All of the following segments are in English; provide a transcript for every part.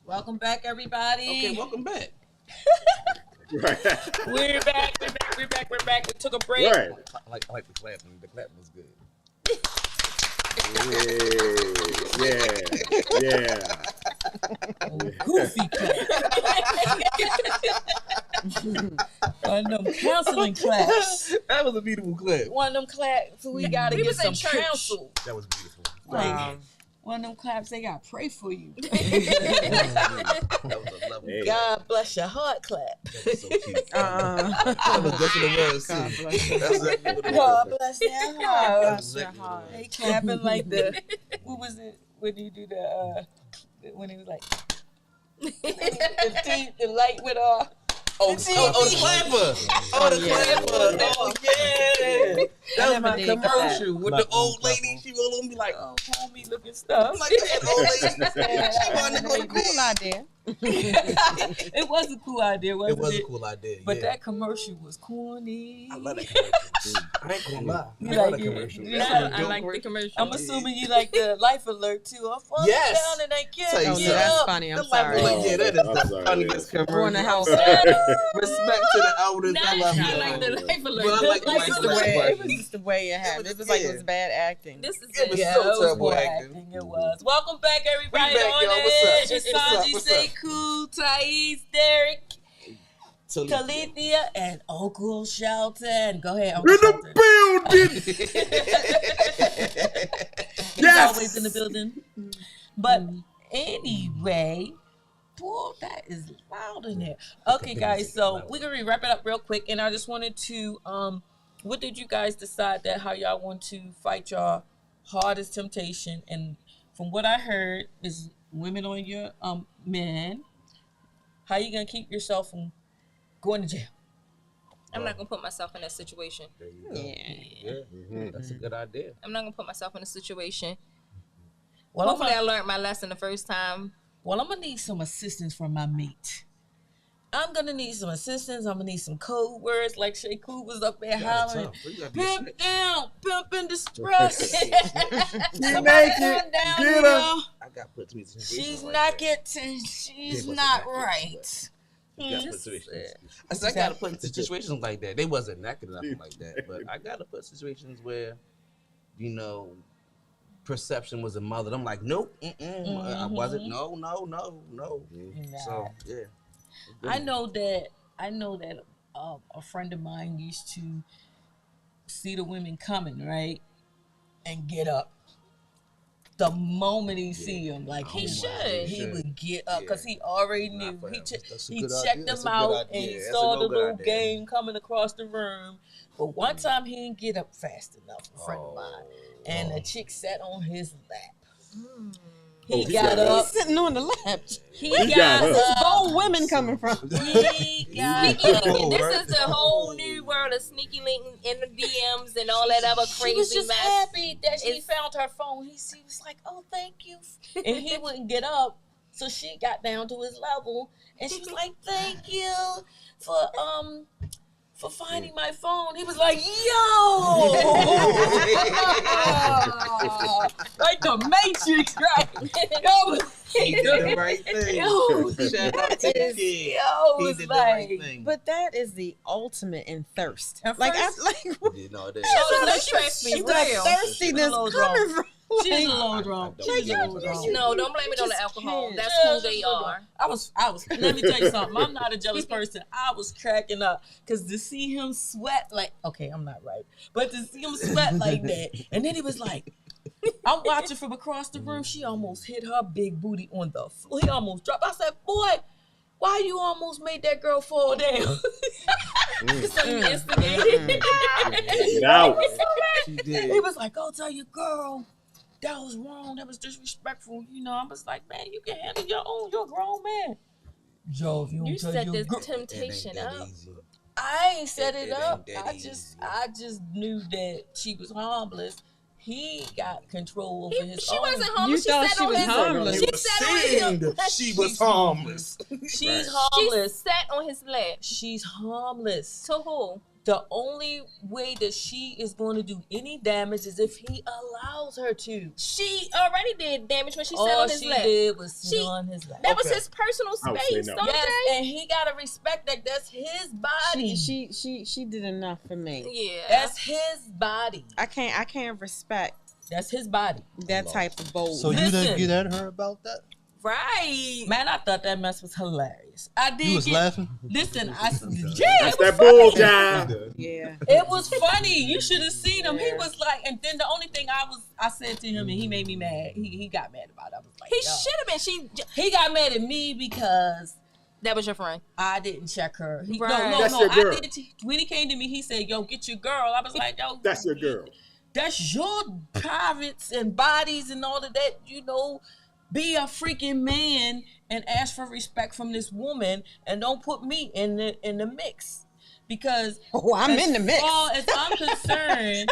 Welcome back, everybody. Okay, welcome back. Right. We're back. We're back. We took a break. Right. I like the clapping. The clapping was good. Yeah. Goofy clap. One of them counseling claps. That was a beautiful clap. One of them claps we gotta We get was in some church. counsel. That was beautiful. Like, one of them claps they gotta pray for you. That was a lovely Hey. God bless your heart clap. That was so cute. That was that's what it was too. God bless you. That's exactly what it God was. bless your That's heart. exactly what it They was. clapping like the what was it when you do the when it was like the light went off. Oh, the clapper. Oh, the clapper. Oh, yeah. That was my never did commercial with the clap. old lady. She roll on me like, Oh, homie looking stuff. like that old lady. She wanted to go to Cool bed. idea. It was a cool idea, It wasn't was it? a cool idea. But yeah. that commercial was corny. I love that commercial. I ain't gonna lie. You I love like that it? commercial. Yeah. That's I a dope like the commercial. commercial. I'm assuming you like the life alert too. I'm falling Yes. down and I can't Tell you Oh, get no, that's up. funny. I'm The life sorry. alert, yeah, that is I'm the sorry, funniest yeah. commercial. Going to house. Respect to the elders. I Nice. love I you. like the life But I alert. like the Life life Just the alert. way, alert. it was just the way it happened. It was like it was bad acting. This is It was it. Yeah, so it was terrible poor acting. acting. It was. Welcome back, everybody. We back, on y'all. it. What's up? It's What's up? Sanji, What's Say up? Cool, Thais, Derek, Talithia. Talithia, and Uncle Shelton. Go ahead, In Uncle Shelton. the building. He's Yes. always in the building. But anyway, boy, that is loud in there. Okay, guys, so we're gonna wrap it up real quick, and I just wanted to what did you guys decide that how y'all want to fight your hardest temptation? And from what I heard is women on your men. How you gonna keep yourself from going to jail? I'm not gonna put myself in that situation. There you go. Yeah. Yeah, that's a good idea. I'm not gonna put myself in a situation. Well, Hopefully, I learned my lesson the first time. Well, I'm gonna need some assistance from my mate. I'm gonna need some assistance. I'm gonna need some code words like Shay Cool was up there hollering. Pimp down, pimp in distress. Somebody naked, come down get here. her. I got put to me. She's not getting. She's not right. I said I gotta put in situations like that. They wasn't naked enough like that, but I gotta put situations where, you know, perception was a mother. I'm like, nope, I wasn't. No. So yeah. I know that a friend of mine used to see the women coming, right, and get up. The moment he see them, like He he should. would get up because he already knew. Not for him. That's a He good idea. checked That's them a good out and idea. he That's a saw the real good little idea. game coming across the room. But one time he didn't get up fast enough, a friend of mine, and the chick sat on his lap. He he got got up. He's sitting on the lap. He got got up. up. Bold women coming from. He got Sneaky up. linking. This is the whole new world of sneaky linking in the DMs and all that other crazy She was just mess. happy that she It's- found her phone. He was like, "Oh, thank you," and he wouldn't get up, so she got down to his level, and she was like, "Thank you for finding my phone." He was like, "Yo," like the Matrix, right? He did the right thing. Yo, Shout out to the kid. yo, He was did the like, right thing. But that is the ultimate in thirst. At Like, first- You know, that. Show the stress She's be got real. thirstiness She's a little coming from. she's a little drunk. She's a little drunk. No, don't blame it on the just alcohol. can't. That's Yeah, who they are. I was. Let me tell you something. I'm not a jealous person. I was cracking up because to see him sweat like, okay, I'm not right, but to see him sweat like that, and then he was like, I'm watching from across the room. She almost hit her big booty on the floor. He almost dropped. I said, boy, why you almost made that girl fall down? So you instigated. Get out. She did. He was like, go tell your girl. That was wrong. That was disrespectful. You know, I was like, man, you can handle your own. You're a grown man. Joe, if you don't You tell set your this girl. temptation It ain't that up. easy. I ain't set it It ain't up. that I just knew that she was harmless. He got control over his She own. wasn't You harmless. She thought sat she on was his. harmless. She sat on his. She was harmless. She's She harmless. sat on his leg. She's harmless To who? the only way that she is going to do any damage is if he allows her to. She already did damage when she sat All on his she lap. did was sit on his lap. That was Okay. his personal I would say space, no. don't Yes, they? and he gotta respect that. That's his body. She did enough for me. Yeah. That's his body. I can't respect That's his body. that type of bold. So you Listen. didn't get at her about that? right. Man, I thought that mess was hilarious. I did. You was laughing? Listen, I said, That's yeah, it was that funny. bull job. Yeah. It was funny. You should have seen him. He Yeah. was like, and then the only thing I said to him, and he made me mad. He got mad about it. I was like, He yo. should have been. He got mad at me because That was your friend. I didn't check her. Right. No, That's your I girl. did. When he came to me, he said, "Yo, get your girl." I was like, "Yo, That's your girl. That's your privates and bodies and all of that. You know, be a freaking man and ask for respect from this woman, and don't put me in the mix." Because I'm in the mix. As far as I'm concerned,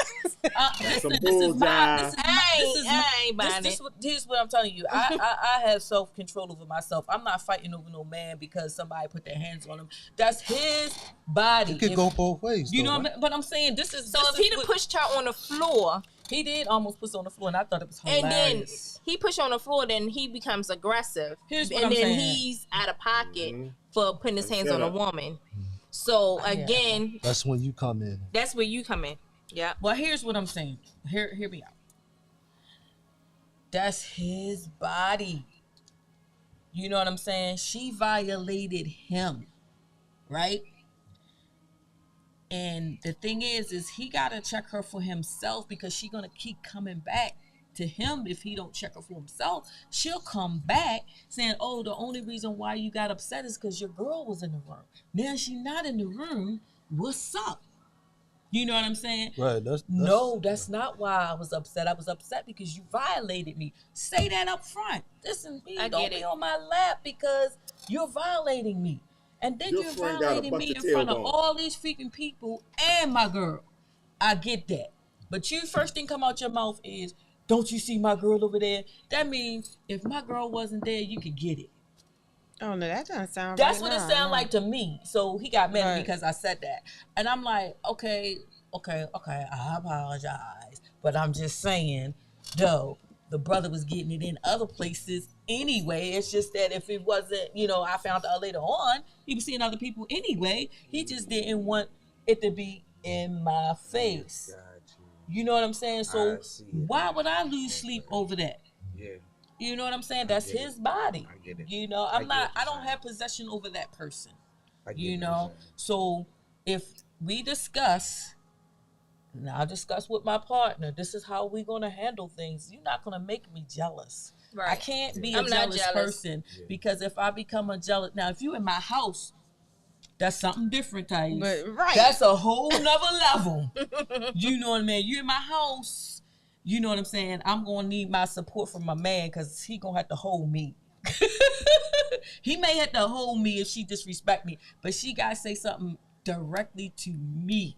listen, this bull is my. jive. This is I my. This ain't- is I my. ain't buying it. Here's what I'm telling you. I have self-control over myself. I'm not fighting over no man because somebody put their hands on him. That's his body. It could If- go both ways. You though, know right? what I'm, but I'm saying this is So this if is he'd have what- pushed her on the floor, he did almost push on the floor, and I thought it was and then hilarious. he pushed on the floor, then he becomes aggressive. Here's what and I'm then saying. he's out of pocket Mhm. for putting his hands Shut on a up. woman. So Yeah. again, That's when you come in. that's where you come in. Yeah. Well, here's what I'm saying. Hear me out. That's his body. You know what I'm saying? She violated him, right? And the thing is he gotta check her for himself because she gonna keep coming back to him if he don't check her for himself. She'll come back saying, "Oh, the only reason why you got upset is because your girl was in the room. Now she's not in the room. What's up?" You know what I'm saying? Right. That's No, that's not why I was upset. I was upset because you violated me. Say that up front. Listen, B, I don't get be it. on my lap because you're violating me. And then Your you're friend got a violating me in busted front of tailbone. all these freaking people and my girl. I get that. But you first thing come out your mouth is, "Don't you see my girl over there?" That means if my girl wasn't there, you could get it. Oh no, that doesn't sound That's right. what it No, sounded no. like to me. So he got mad at me Right. because I said that. And I'm like, okay, I apologize. But I'm just saying, though, the brother was getting it in other places anyway. It's just that if it wasn't, I found out later on, he was seeing other people anyway. He just didn't want it to be in my face. You know what I'm saying? So I see it. why would I lose sleep over that? Yeah. You know what I'm saying? That's get it. his body. I get it. You know, I get what I you're don't saying. have possession over that person. I get You what know, you're saying. so if we discuss, now I discuss with my partner, this is how we're gonna handle things. You're not gonna make me jealous. Right. I can't be I'm a not jealous jealous. person because if I become a jealous, now if you in my house, that's something different, Thais. But right. That's a whole nother level. You know what I mean? You in my house, you know what I'm saying? I'm gonna need my support from my man because he gonna have to hold me. He may have to hold me if she disrespect me, but she gotta say something directly to me.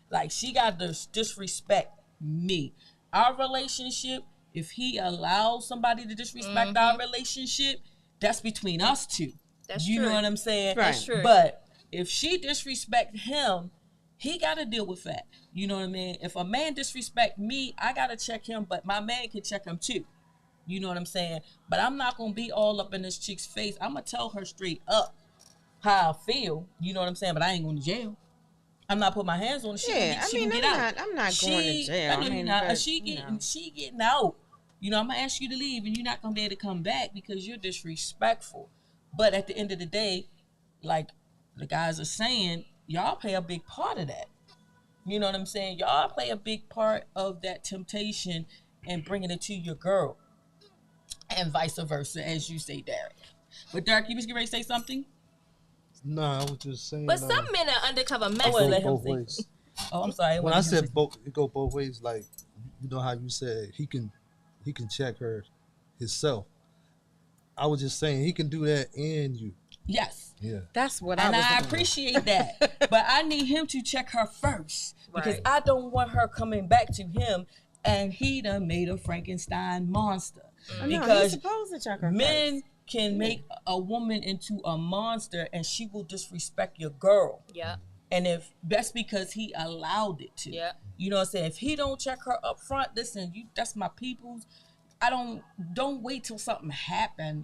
Like she gotta disrespect me. Our relationship, if he allows somebody to disrespect our relationship, that's between us two. That's you true. know what I'm saying? Right. That's true. But if she disrespect him, he got to deal with that. You know what I mean? If a man disrespect me, I got to check him, but my man can check him too. You know what I'm saying? But I'm not going to be all up in this chick's face. I'm going to tell her straight up how I feel. You know what I'm saying? But I ain't going to jail. I'm not putting my hands on her. She Yeah, can, I she mean, can get I'm out. not going to jail. I know I mean, you're not. but, She you getting, know. she getting out. You know, I'm going to ask you to leave, and you're not going to be able to come back because you're disrespectful. But at the end of the day, like the guys are saying, y'all play a big part of that. You know what I'm saying? Y'all play a big part of that temptation and bringing it to your girl. And vice versa, as you say, Derek. But Derek, you was getting ready to say something? Nah, I was just saying. But some men are undercover well, it let messing. go him both think. ways. Oh, I'm sorry. When I said both, it go both ways. Like, you know how you said he can check her himself. I was just saying he can do that and you. Yes. Yeah. That's what And I was. I appreciate that. But I need him to check her first. Because Right. I don't want her coming back to him and he done made a Frankenstein monster. No, he's Because supposed to check her men first. can make a woman into a monster and she will disrespect your girl. Yeah. And if that's because he allowed it to. Yeah. You know what I'm saying? If he don't check her up front, listen, that's my people's. I don't wait till something happen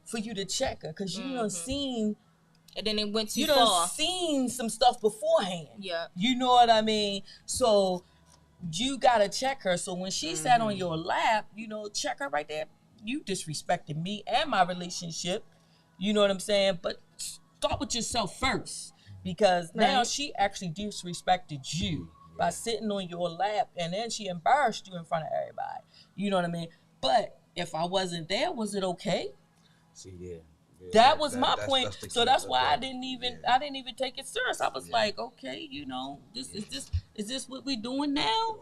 for you to check her, because you done seen, and then it went too you far. done seen some stuff beforehand. Yeah. You know what I mean? So you gotta check her. So when she sat on your lap, check her right there. You disrespected me and my relationship. You know what I'm saying? But start with yourself first, because now she actually disrespected you by sitting on your lap, and then she embarrassed you in front of everybody. You know what I mean? But if I wasn't there, was it okay? See, yeah. That was my point. That's So that's why I didn't even take it serious. I was like, okay, is this what we doing now?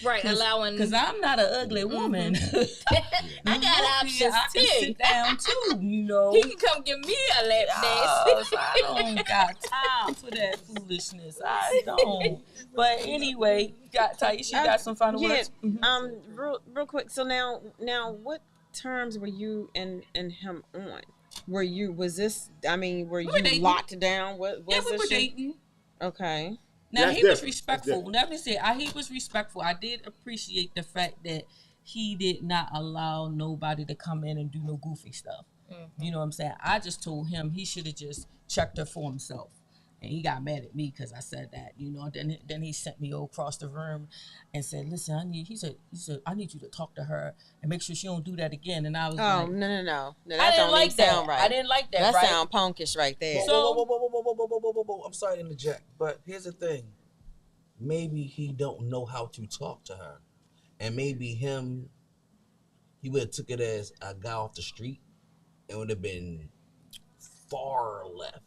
Right, allowing, because I'm not an ugly woman. I got options I too. can sit down too. He can come give me a lap dance. I don't got time for that foolishness. I don't. But anyway, Taisha, you got some final words? Real quick. So now, what terms were you and him on? Were you locked down? What was we were dating. Okay. Now, That's he was different. respectful. Let me say, he was respectful. I did appreciate the fact that he did not allow nobody to come in and do no goofy stuff. You know what I'm saying? I just told him he should have just checked her for himself. And he got mad at me because I said that, Then he sent me across the room and said, "Listen, he said, I need you to talk to her and make sure she don't do that again." And I was like, no. That I didn't don't like even sound that. right. I didn't like that. That right? sound punkish right there. Whoa. I'm sorry to interject, but here's the thing. Maybe he don't know how to talk to her. And maybe he would have took it as a guy off the street and would have been far left.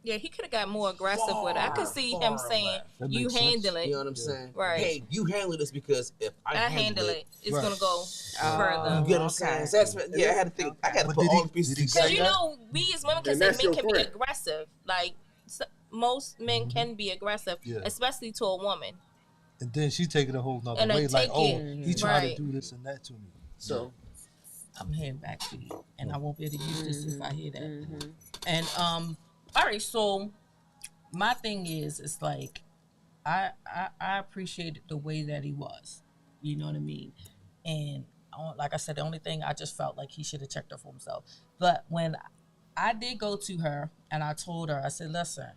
Yeah, he could have got more aggressive with it. I could see him saying, "You handle it." You know what I'm saying? Right. Hey, you handle this, because if I handle it, it's Right. gonna go further. You get what I'm saying? So that's I had to think. I got to But put did all he- the pieces did he together. Because we as women can And say that's men your can be friend. aggressive. Like most men can be aggressive, Yeah. especially to a woman. And then she take it a whole nother And way, they like, take oh, it. he tried Right. to do this and that to me. So I'm heading back to you, and I won't be able to use this if I hear that. And all right, so my thing is, it's like I appreciated the way that he was, you know what I mean, and like I said, the only thing I just felt like he should have checked her for himself. But when I did go to her and I told her, I said, "Listen,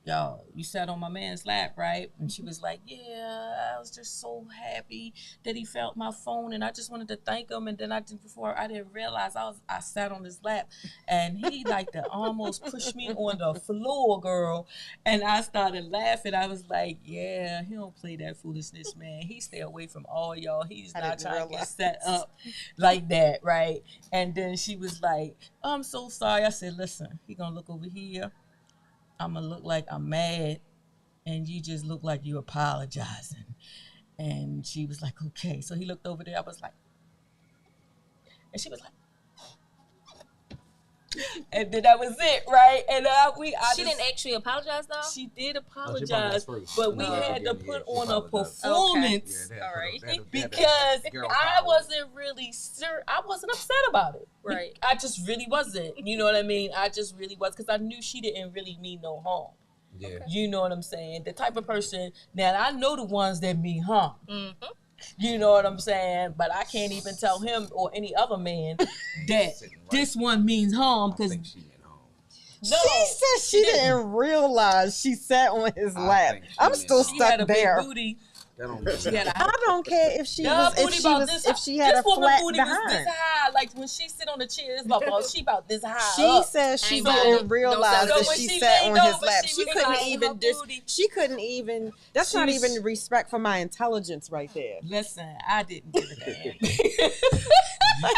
yo, you sat on my man's lap, right?" And she was like, "Yeah, I was just so happy that he felt my phone, and I just wanted to thank him." And then before I didn't realize I sat on his lap, and he like to almost push me on the floor, girl. And I started laughing. I was like, "Yeah, he don't play that foolishness, man. He stay away from all y'all. He's I not didn't trying to get realize. set up like that, right?" And then she was like, "I'm so sorry." I said, "Listen, he gonna look over here. I'm gonna look like I'm mad, and you just look like you apologizing." And she was like, "Okay." So he looked over there. I was like, and she was like, and then that was it, right? And She didn't actually apologize though. She did apologized apologize, first. but we No, had yeah, to yeah, put she on a apologized. performance. Yeah, All right. Because girl I power. wasn't really I wasn't upset about it. Right. I just really wasn't. You know what I mean? I just really was, because I knew she didn't really mean no harm. Yeah. You know what I'm saying? The type of person, now I know the ones that mean harm. Mm-hmm. You know what I'm saying? But I can't even tell him or any other man that this one means harm, I because think she meant home. no, She said she didn't realize she sat on his I lap. think she I'm meant still she had a stuck big there. booty. That don't She had a I don't care if she Her was booty about this if she had this a woman flat booty was this behind. high. Like when she sit on the chair, it's about she about this high. She up. said she Ain't didn't bad. realize So that when she she sat leaned on his over, lap. she She was couldn't like, even her dis. booty. She couldn't even. That's She not was- even respect for my intelligence right there. Listen, I didn't give a damn.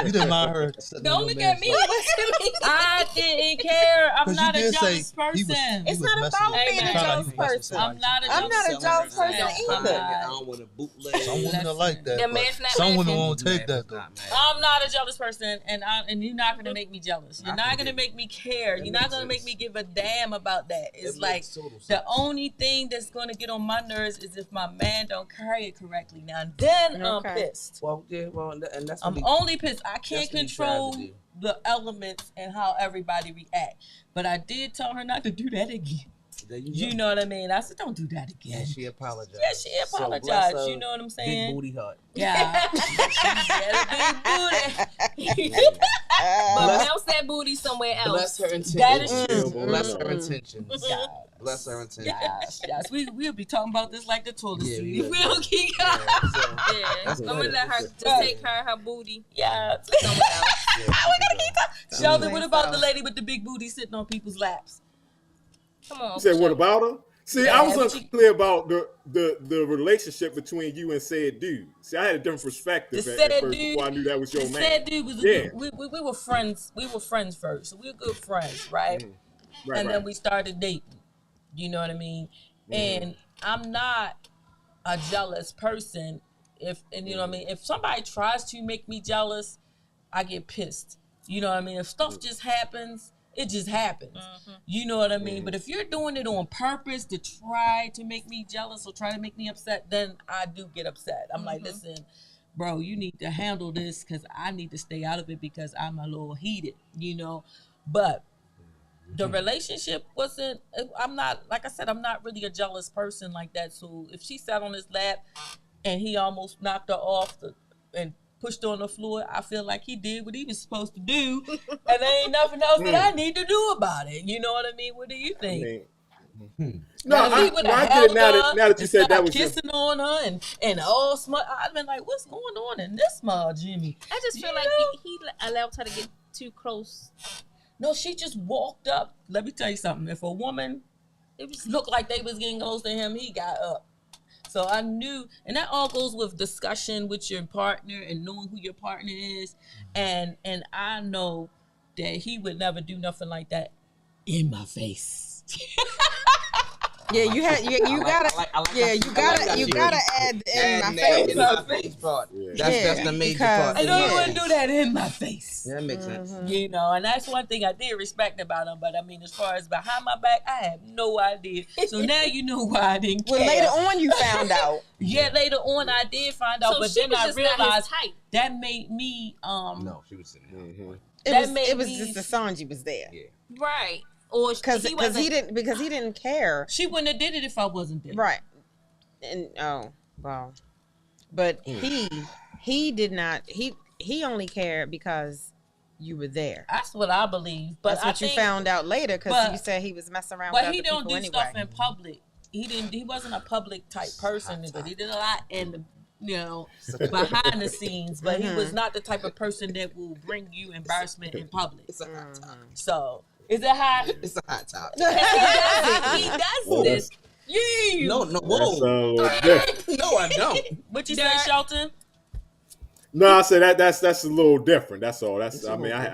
You didn't mind her. sitting Don't on look your at me. man's Look at me. I didn't care. I'm 'Cause you not a did say jealous he was- person. he It's was not messing about with being you. a Sound like jealous he was messing with person. I'm not a I'm not a jealous jealous person. person I'm either. I not. don't want to bootleg. Some women are like that. The but man's not some women laughing. won't take that though. I'm not a jealous person, and you're not gonna make me jealous. You're I not can gonna get make me care. That You're not makes gonna make sense. me give a damn about that. It's like the only thing that's gonna get on my nerves is if my man don't carry it correctly. Now then I'm Okay. pissed. Well, yeah, well, and that's what I'm he- only pissed. I can't that's what he tried to control do. the elements and how everybody react. But I did tell her not to do that again. You know what I mean? I said, don't do that again. And she apologized. Yeah, she So apologized. bless her You know what I'm saying? Big booty heart. Yeah. She had a big booty. But Bless- bounce that booty somewhere else. Bless her intentions. That is true. Bless her intentions. Yes. Bless her intentions. Yes. We'll be talking about this like the toilet Yeah, seat. yeah. We'll keep Yeah, going. so, Yeah, That's I'm gonna good. let her That's just take her booty Yeah. somewhere else. yeah, Sheldon, what about the lady with the big booty sitting on people's laps? Come on. You said what about her? See, Yeah, I was but she- unclear about the relationship between you and said dude. See, I had a different perspective The at said first dude- before I knew that was your The man. said dude was Yeah. we were friends. We were friends first, so we were good friends, right? Right, And right. then we started dating. You know what I mean? And I'm not a jealous person. If you know what I mean, if somebody tries to make me jealous, I get pissed. You know what I mean? If stuff just happens, it just happens. You know what I mean? But if you're doing it on purpose to try to make me jealous or try to make me upset, then I do get upset. I'm like, listen, bro, you need to handle this because I need to stay out of it because I'm a little heated, you know? But the relationship wasn't, I'm not, like I said, I'm not really a jealous person like that. So if she sat on his lap and he almost knocked her off and pushed her on the floor, I feel like he did what he was supposed to do. And there ain't nothing else that I need to do about it. You know what I mean? What do you think? No, Now, if he I would've get it held now her that you and said that started was your, kissing on her and all smart, I'd been like, what's going on in this mud, Jimmy? I just feel You like know? he allowed her to get too close. No, she just walked up. Let me tell you something. If a woman It was looked like they was getting close to him, he got up. So I knew, and that all goes with discussion with your partner and knowing who your partner is. And I know that he would never do nothing like that in my face. Yeah, you gotta add in my face. In my face part. Yeah. That's the major because- part. I know Yeah. you wouldn't do that in my face. That makes sense. You know, and that's one thing I did respect about him. But I mean, as far as behind my back, I have no idea. So now you know why I didn't care. Well, later on you found out. Yeah, later on I did find out, so but she then was I just not his realized type. that made me No, she was sitting there. It was just the Sanji was there. Yeah. Right. Or Because he wasn't. he didn't care. she wouldn't have did it if I wasn't there. Right. And but he did not he only cared because you were there. That's what I believe. But That's what I you think, found out later because but- you said he was messing around with But other he don't people do anyway. stuff in public. He wasn't a public type person, but he did a lot in the behind the scenes. But he was not the type of person that will bring you embarrassment in public. It's a hot topic. So is it hot? It's a hot topic. He does this. Yeah. No, whoa. No, I don't. What you say, Shelton? No, I said that's a little different. That's all. I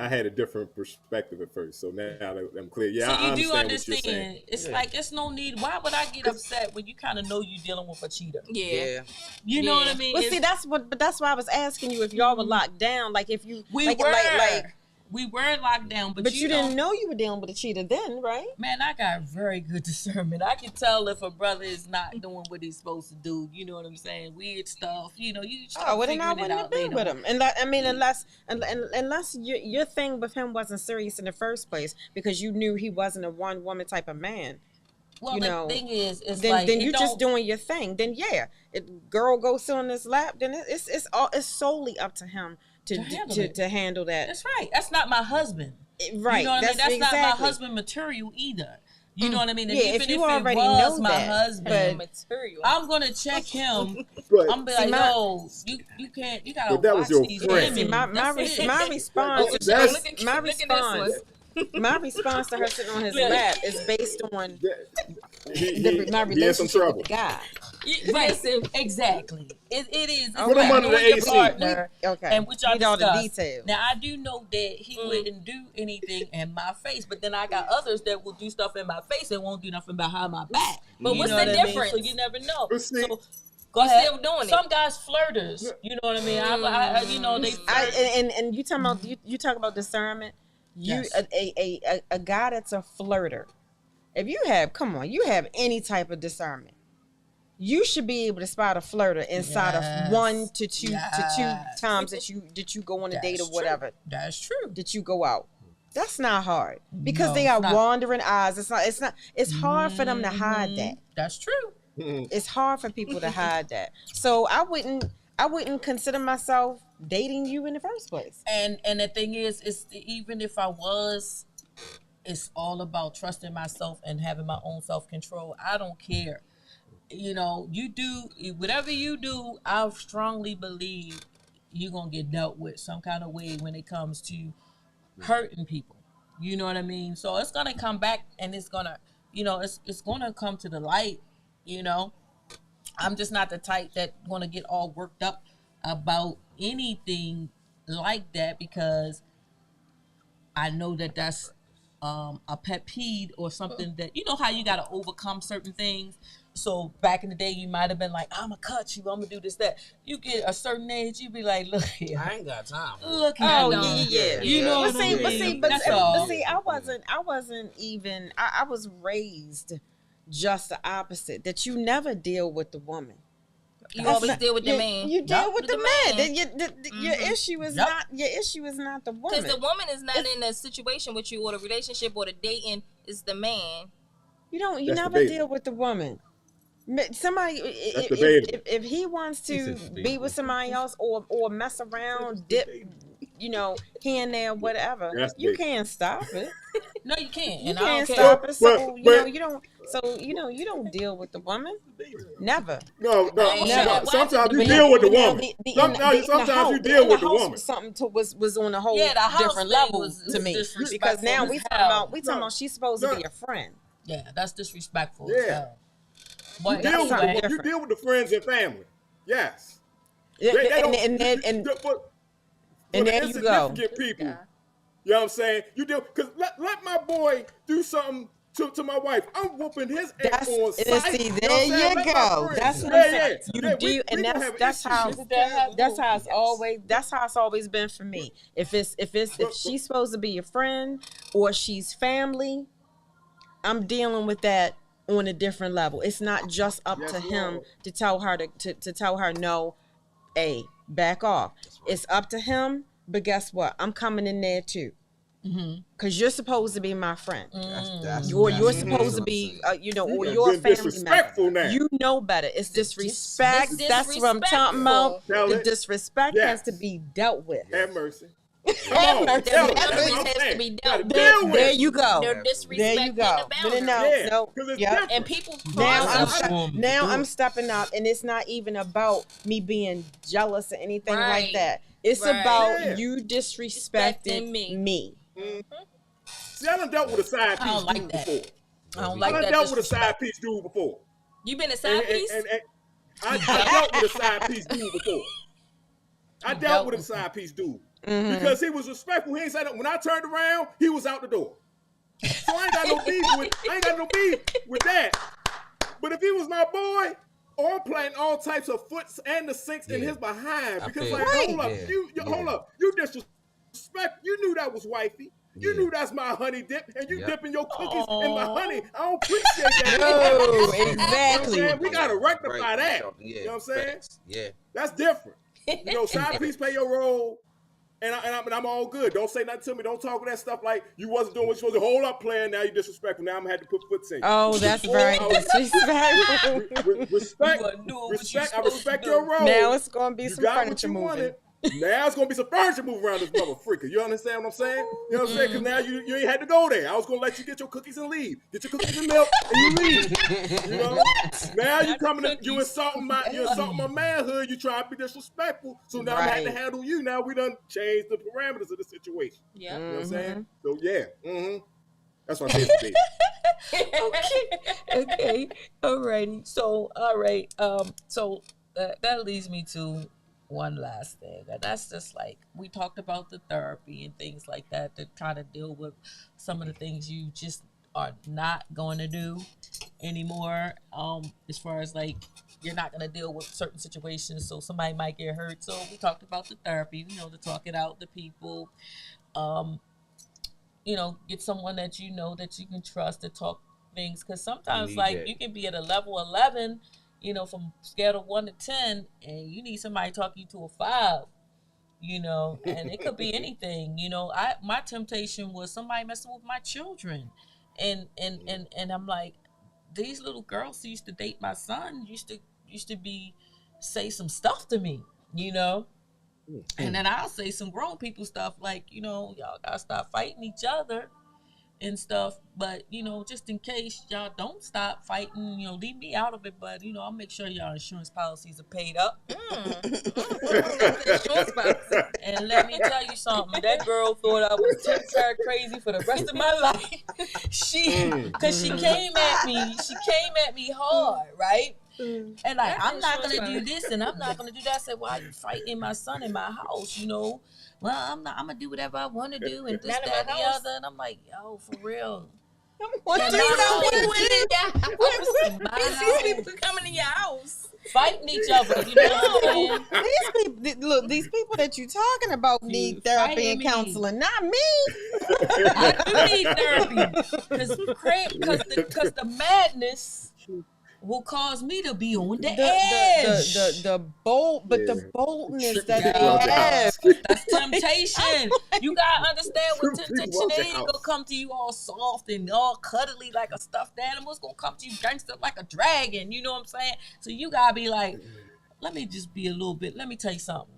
had a different perspective at first, so now that I'm clear. Yeah, So I you do understand what you're saying. understand. It's like it's no need. Why would I get upset when you kind of know you're dealing with a cheater? Yeah. You know what I mean? Well, It's- see, that's why I was asking you if y'all were locked down. Like if you we like, were like we weren't locked down, but you didn't know you were dealing with a cheater then, right? Man, I got very good discernment. I can tell if a brother is not doing what he's supposed to do. You know what I'm saying? Weird stuff. You know, you start Oh, well, then I figuring it wouldn't have out been later. with him. And that, I mean, unless your thing with him wasn't serious in the first place because you knew he wasn't a one woman type of man. Well, you the know, thing is, it's Then like then it you just don't- doing your thing. Then yeah, if girl goes sit on his lap, then it's solely up to him to handle that. That's right. That's not my husband. Right. You know what I mean? That's not my exactly. husband material either. You know what I mean? And Yeah, even if you it already was know my that, husband, Material. I'm gonna check him. But I'm be See, like, my- yo, you can't, you gotta But that watch was your these friend. See, women. my That's it. response, That's- Look at my this response, one. my response to her sitting on his Yeah. lap is based on my he in some relationship trouble. with the guy. Right, Listen, exactly. It is. It's Put like him under the knowing your AC. partner Okay. and what y'all Need all the discuss. details. Now I do know that he wouldn't do anything in my face, but then I got others that will do stuff in my face and won't do nothing behind my back. But You what's know the what I mean? difference? So you never know. But see- So, go ahead. still doing it. Some guys flirters. You know what I mean? I you know they. Flirt. And you talking about you talk about discernment. You Yes. a guy that's a flirter. If you have any type of discernment, you should be able to spot a flirter inside Yes. of 1 to 2 Yes. times that you go on a date or That's true. whatever That's true. that you go out. That's not hard because No, they it's are not. wandering eyes. It's hard for them to hide that. That's true. It's hard for people to hide that. So I wouldn't consider myself dating you in the first place. And the thing is even if I was, it's all about trusting myself and having my own self-control. I don't care. You know, you do whatever you do, I strongly believe you're gonna get dealt with some kind of way when it comes to hurting people. You know what I mean? So it's gonna come back and it's gonna, you know, it's gonna come to the light, you know. I'm just not the type that gonna get all worked up about anything like that because I know that that's a pet peeve or something that, you know how you gotta overcome certain things. So back in the day, you might have been like, I'm gonna cut you, I'm gonna do this, that. You get a certain age, you be like, look here. I ain't got time. Look here. Oh dog. yeah. You know But what I see, mean? but That's all. see, I wasn't even. I was raised just the opposite. That you never deal with the woman. You That's always not- deal with the man. You deal Yup. with the man. Then your Mhm. issue is Yup. not your issue is not the woman. Because the woman is not in a situation with you or the relationship or the dating, is the man. You don't. You That's never debatable. deal with the woman. Somebody, That's debatable. if he wants He to said be debatable. with somebody else or mess around, dip, you know, here and there, whatever, That's you debatable. can't stop it. No, you can't. You And I can't don't care. stop it. So But- you know, but- you don't. So you don't deal with the woman. Never. No, ain't never. sure. Sometimes you Why deal with the You know, woman. in Sometimes the house- you deal in with the house woman. Something was on a whole Yeah, the house different thing level was to me disrespectful because now as we talking hell. about she's supposed to be a friend. Yeah, that's disrespectful. Yeah. As hell. You But deal with something the, you different. deal with the friends and family. Yes. And but and the there you go. insignificant people, you know what I'm saying? You deal because let my boy do something to my wife. I'm whooping his ass on and sight. see, You know there what I'm saying? you Let my go. friends- That's what yeah, I'm saying. yeah. You Yeah, do, we and gonna have that's how issues. it's always been for me. If she's supposed to be your friend or she's family, I'm dealing with that on a different level. It's not just up Yes, to him Lord. to tell her to tell her no, back off. It's up to him, but guess what? I'm coming in there too. Because you're supposed to be my friend. You're supposed to be, you know, or You your been family disrespectful member. now. You know better. It's disrespect. It's That's what I'm talking about. Tell The it. disrespect Yes. has to be dealt with. Have mercy. Have Come on, mercy. tell it. That That's what I'm has to saying. be You dealt gotta with. deal with There it. you go. No disrespect There you go. in the boundary. No, Yeah, no. 'cause it's Yep. different. And people Now cross I'm up. I'm stepping up, and it's not even about me being jealous or anything like Right. that. It's Right. about Yeah. you disrespecting Respecting me. See, I done dealt with a side I don't piece like dude that. before. I don't I like done that. dealt with a disrespect. side piece dude before. You been a side piece? And I dealt with a side piece dude before. I dealt with a side piece dude because he was respectful. He ain't said when I turned around, he was out the door. So I ain't got no beef with that. But if he was my boy, or I'm planting all types of foots and the sinks in Yeah. his behind I because feel like it. hold up, Yeah. hold up, you disrespect. You knew that was wifey. You Yeah. knew that's my honey dip, and you Yep. dipping your cookies in my Aw. honey. I don't appreciate that. No, You know what I'm exactly. saying? We gotta rectify Right. that. Yeah. You know what I'm saying? Facts. Yeah. That's different. You know, side piece play your role, and I'm all good. Don't say nothing to me. Don't talk that stuff like you wasn't doing what you supposed to. Hold up, playing. Now you disrespectful. Now I'm gonna have to put foots in. Oh, that's very disrespectful. Respect. You wasn't doing what you Respect. I supposed respect to your do. role. Now it's gonna be You some got what furniture you moving. wanted. Now it's gonna be some furniture moving around this mother freaker. You understand what I'm saying? You know what I'm saying? Because now you ain't had to go there. I was gonna let you get your cookies and leave. Get your cookies and milk and you leave. You know? Now you coming in, you insulting my manhood. You trying to be disrespectful. So now I'm gonna have to Right. handle you. Now we done changed the parameters of the situation. Yeah. You know what I'm saying? Mm-hmm. So yeah. That's what I said today. Okay. Alrighty. So, all right. So that leads me to one last thing, and that's just like we talked about the therapy and things like that to kind of deal with some of the things you just are not going to do anymore. As far as like you're not going to deal with certain situations, so somebody might get hurt. So we talked about the therapy, you know, to talk it out to people. You know, get someone that you know that you can trust to talk things, because sometimes need like that. you can be at a level 11, you know, from scale of 1 to 10, and you need somebody to talk you to a 5. you know, and it could be anything, you know. My temptation was somebody messing with my children, and I'm like, these little girls who used to date my son used to say some stuff to me, you know, and then I'll say some grown people stuff like, you know, y'all gotta stop fighting each other and stuff, but you know, just in case y'all don't stop fighting, you know, leave me out of it, but you know, I'll make sure y'all insurance policies are paid up. And let me tell you something, that girl thought I was tip-tap crazy for the rest of my life. Cause she came at me hard, right? And like, I'm not gonna do this and I'm not gonna do that. I said, why are you fighting my son in my house, you know? Well, I'm gonna do whatever I want to do and this, that, and the other. And I'm like, yo, for real. What do you know? These people coming in your house, fighting each other. You know what I'm saying? These people that you're talking about need therapy and counseling, not me. I do need therapy because the madness will cause me to be on the edge. The boldness that they have. That's temptation. You gotta understand what temptation is. It's gonna come to you all soft and all cuddly like a stuffed animal. It's gonna come to you gangster like a dragon. You know what I'm saying? So you gotta be like, let me just be a little bit. Let me tell you something.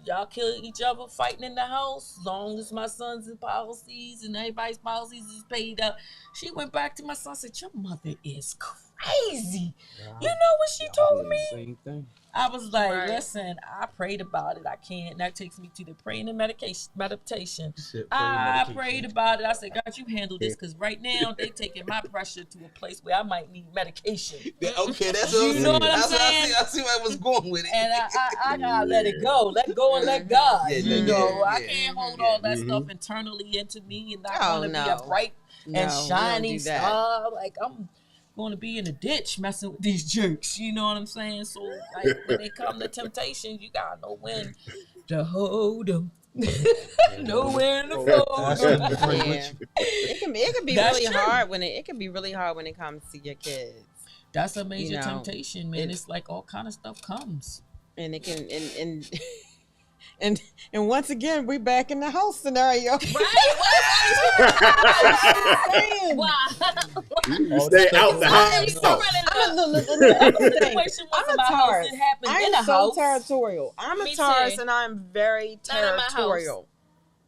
Y'all kill each other fighting in the house, as long as my son's policies and everybody's policies is paid up. She went back to my son and said, your mother is crazy. You know what she told me? Same thing. I was like, listen, I prayed about it. I can't. And that takes me to the praying and meditation. I prayed about it. I said, God, you handle this, because right now they taking my pressure to a place where I might need medication. Okay, that's what you know what I'm saying? I see where I was going with it. And I gotta let it go. Let go and let God. You know, I can't hold all that stuff internally into me and not want to be a bright and shiny star. Like, I'm going to be in a ditch messing with these jerks, you know what I'm saying? So like, when it come to temptation, you gotta know when to hold them, know when to fold them. It can be really hard when it can be really hard when it comes to your kids. That's a major temptation, man. It's like all kind of stuff comes, and it can and once again, we back in the house scenario. Right? Wow. You stay out the house. I'm so territorial. I'm a Taurus, and I'm very territorial.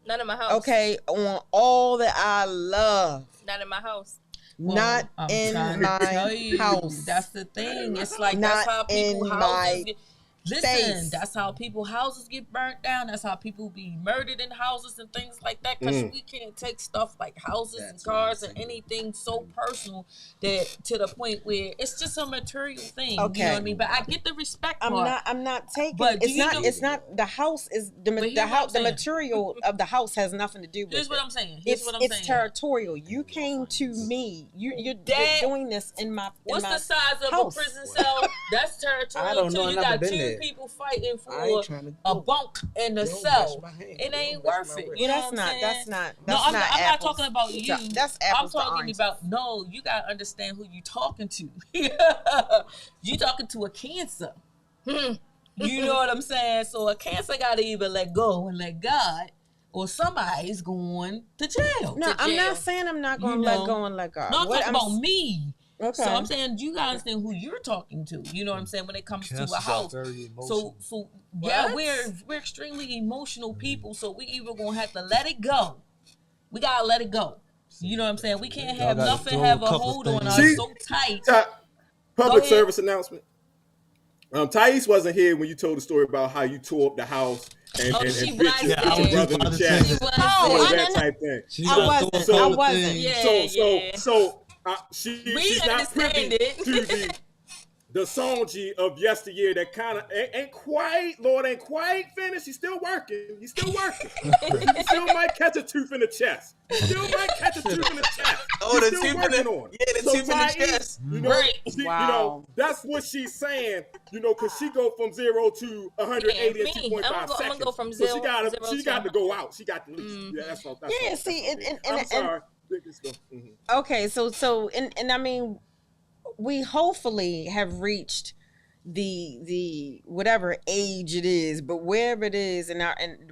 Not in my house. Okay, on all that I love. Not in my house. Not in my house. That's the thing. It's like that's how people houses get. Listen, that's how people houses get burnt down. That's how people be murdered in houses and things like that. Because we can't take stuff like houses and cars and anything so personal that to the point where it's just a material thing. Okay. You know what I mean? But I get the respect part. I'm not taking. But it's not the house is the house. The material of the house has nothing to do with. Here's what I'm saying. It's territorial. You came to me. You're doing this in my. What's the size of a prison cell? That's territorial. I don't know. You got two people fighting for a bunk in the cell. It ain't worth it. You know what I'm saying? That's not. No, I'm not talking about you. That's apples. I'm talking about you gotta understand who you talking to. You talking to a Cancer. You know what I'm saying? So a Cancer gotta either let go and let God, or somebody's going to jail. No, I'm not saying I'm not going to let go and let God. No, I'm talking about me. Okay. So I'm saying you gotta understand who you're talking to. You know what I'm saying when it comes to a house. So yeah, we're extremely emotional people. So we either gonna have to let it go. We gotta let it go. You know what I'm saying? We can't have nothing have a hold on us so tight. Public service announcement. Thais wasn't here when you told the story about how you tore up the house and she bit your brother in the chest. That type thing. I wasn't. She's not privy to the Sonji of yesteryear that kind of ain't quite finished. He's still working. He still might catch a tooth in the chest. Oh, the tooth in the chest. You know, that's what she's saying. You know, because she go from 0 to 180 in 2.5 seconds. I'm gonna go from 0. So she got to go out. She got to leave. Yeah, that's all. See, I'm sorry. Okay, so I mean, we hopefully have reached the whatever age it is, but wherever it is and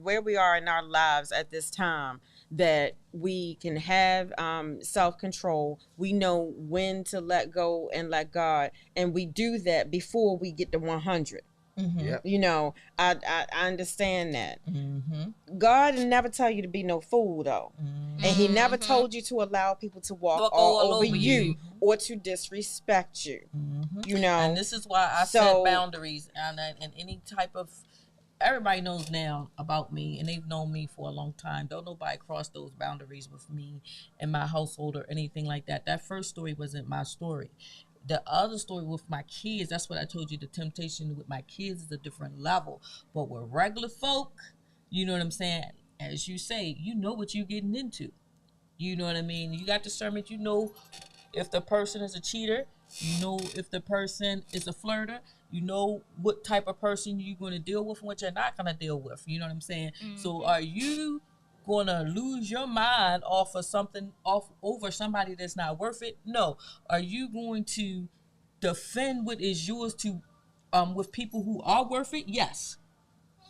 where we are in our lives at this time, that we can have self-control. We know when to let go and let God, and we do that before we get to 100. Yep. You know, I understand that. Mm-hmm. God never tell you to be no fool though, and He never told you to allow people to walk all over you or to disrespect you. You know, and this is why I set boundaries, and any type of. Everybody knows now about me, and they've known me for a long time. Don't nobody cross those boundaries with me and my household or anything like that. That first story wasn't my story. The other story with my kids, that's what I told you, the temptation with my kids is a different level. But with regular folk, you know what I'm saying? As you say, you know what you're getting into. You know what I mean? You got discernment. You know if the person is a cheater. You know if the person is a flirter. You know what type of person you're going to deal with and what you're not going to deal with. You know what I'm saying? So are you going to lose your mind off over somebody that's not worth it? No. Are you going to defend what is yours to with people who are worth it? Yes.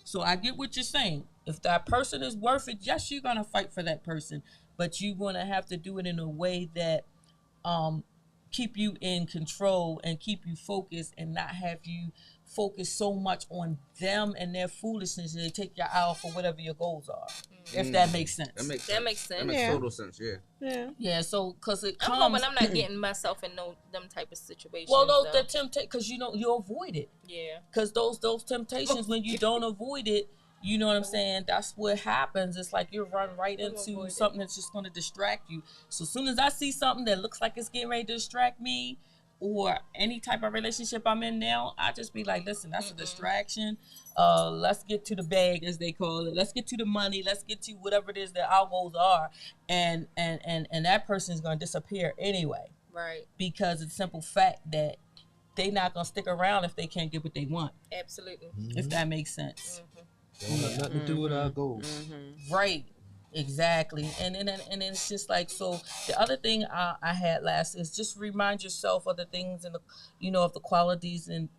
So I get what you're saying. If that person is worth it, yes, you're going to fight for that person, but you're going to have to do it in a way that keep you in control and keep you focused, and not have you focus so much on them and their foolishness and they take your eye off for whatever your goals are. If that makes sense. That makes sense. That makes total sense. Yeah. So because it comes, I'm hoping I'm not getting myself in them type of situations. Well, the temptation, because you avoid it. Yeah. Because those temptations, when you don't avoid it, you know what I'm saying? That's what happens. It's like you run right into something that's just going to distract you. So as soon as I see something that looks like it's getting ready to distract me, or any type of relationship I'm in now, I just be like, listen, that's a distraction. Let's get to the bag, as they call it. Let's get to the money. Let's get to whatever it is that our goals are. And that person is going to disappear anyway. Right. Because it's a simple fact that they not going to stick around if they can't get what they want. Absolutely. If that makes sense. Don't have nothing to do with our goals. Right. Exactly. And it's just like, so the other thing I had last is just remind yourself of the things and of the qualities and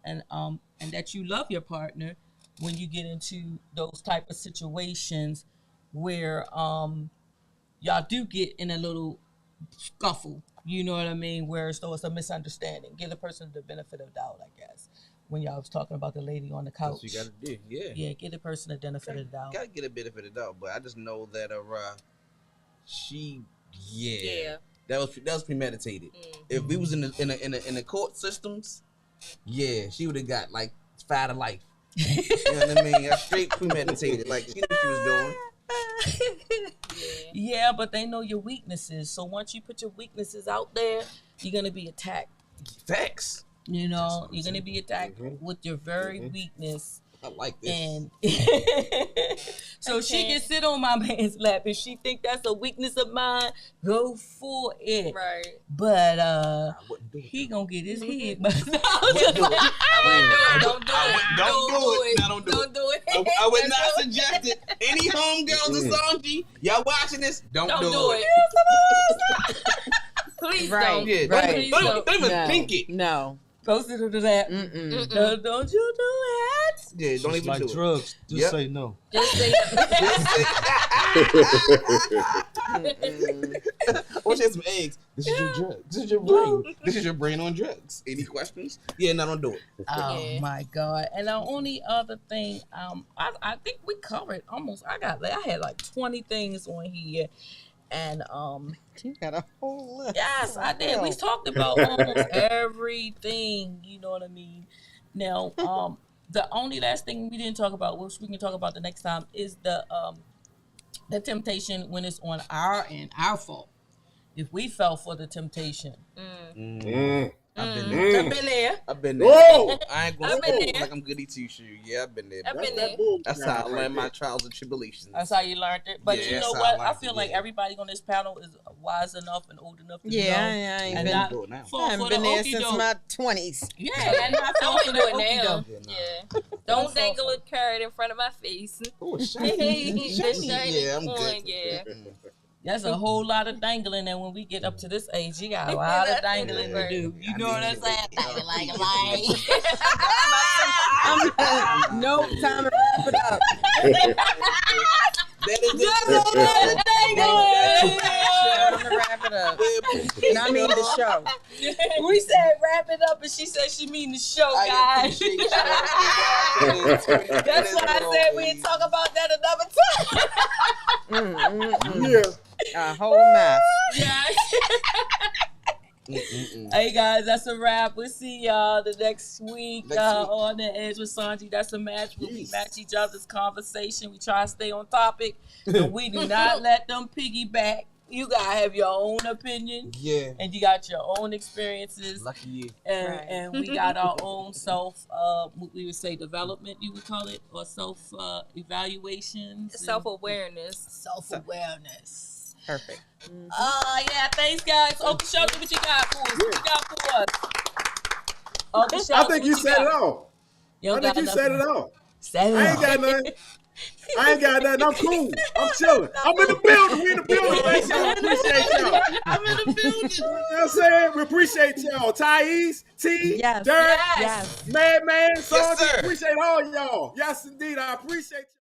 that you love your partner when you get into those type of situations where y'all do get in a little scuffle, you know what I mean, where it's a misunderstanding. Give the person the benefit of doubt, I guess. When y'all was talking about the lady on the couch. That's what you gotta do, Yeah, give the person a benefit of the doubt. Gotta get a benefit of the doubt, but I just know that that was premeditated. If we was in the court systems, she would have got like 5 to life. You know what I mean? That's straight premeditated. Like she knew what she was doing. Yeah, but they know your weaknesses. So once you put your weaknesses out there, you're gonna be attacked. Facts. You know, you're gonna be attacked with your very weakness. I like this. And so she can sit on my man's lap. If she think that's a weakness of mine, go for it. Right. But he gonna get his head. Don't do it. I would not suggest it. Any homegirls in Sanji, y'all watching this? Don't do it. Please Right. don't. Yeah, Right. Don't even think it. No. Post it to that. Don't you do it? Yeah, don't even like do it. drugs. Just say no. Just say Or she has some eggs. This is your drug. This is your brain. This is your brain on drugs. Any questions? Yeah, no, don't do it. Oh my God. And the only other thing, I think we covered almost, I had like 20 things on here. And You got a whole list. yes, I did. We talked about almost everything, you know what I mean? Now, the only last thing we didn't talk about, which we can talk about the next time, is the temptation when it's on our end, our fault. If we fell for the temptation. I've been there. I've been there. Whoa! I ain't gonna I've been say there. like I'm goody two shoe. Yeah, I've been there. I've been That there. bull That's how I learned my trials and tribulations. That's how you learned it. But Yeah, you know that's how I what? I learned feel it, like yeah. everybody on this panel is wise enough and old enough to know. I ain't and been, not do it now. fall I for haven't the been there okie since doke. my 20s. Yeah, and not fall I for wouldn't the do it okie now. doke. Yeah. Don't dangle a carrot in front of my face. Oh, Hey, shiny. the shiny Yeah, I'm one, good. yeah. That's a whole lot of dangling, and when we get up to this age, you got a lot of dangling to do. You know what I'm saying? Nope, time to wrap it up. That is Time to wrap it up. And I mean the show. We said wrap it up, and she said she mean the show, guys. That's why I said we'd talk about that another time. Yeah. A whole mess. Yes. Hey guys, that's a wrap. We'll see y'all the next week on The Edge with Sanji. That's a match where we match each other's conversation. We try to stay on topic, and we do not let them piggyback. You gotta have your own opinion, and you got your own experiences. Lucky you. And we got our own we would say development, you would call it, or evaluations, self-awareness. Self-awareness. Perfect. Yeah, thanks guys. Uncle Shelby, what you got for us? What you got for us? Uncle Shelby, I think you said it all. I think you said it all. I ain't got nothing. I'm cool. I'm chilling. I'm in the building. We in the building. Thanks, y'all. Appreciate y'all. I'm in the building. You know what I'm saying? We appreciate y'all. Thais, T, Yes. Dirk, Yes. Madman, Sanji. sir. Appreciate all y'all. Yes, indeed. I appreciate you.